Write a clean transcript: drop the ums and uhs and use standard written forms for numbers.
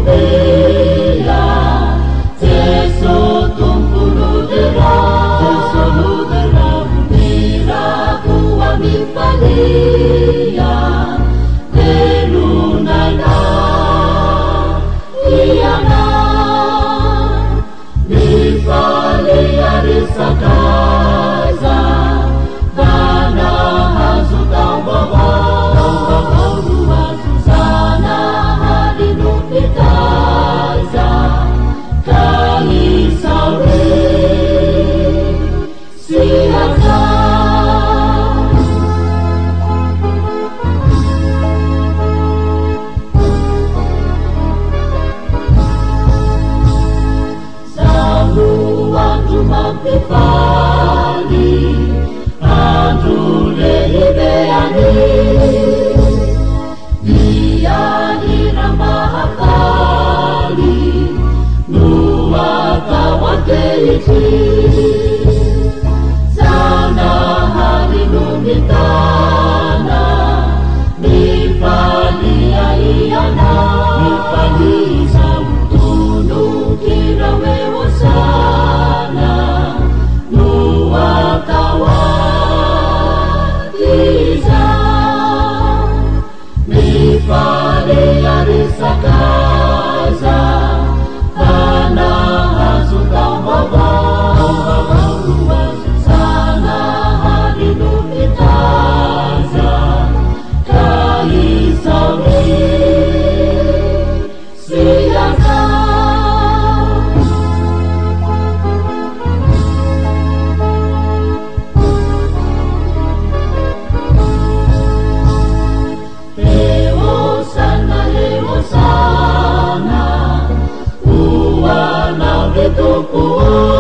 Judea, Jesu tumpu ludera, Jesu ludera, miraku wamifalia, telunana, iyana, mifalia risakaza, dana hazutang babaw ruwa Susana halinupitaza, kaisawe siyaza. Mampifali andule ideani diani ramahakali nuwaka wateiti sana halinumitana mifali aiyana mifali sa utunu kirawewasa Sakaza Tana hasutang babaw ruwa Susana halinupitaza, kaisawi siyaza. Sana uwana vitukuwa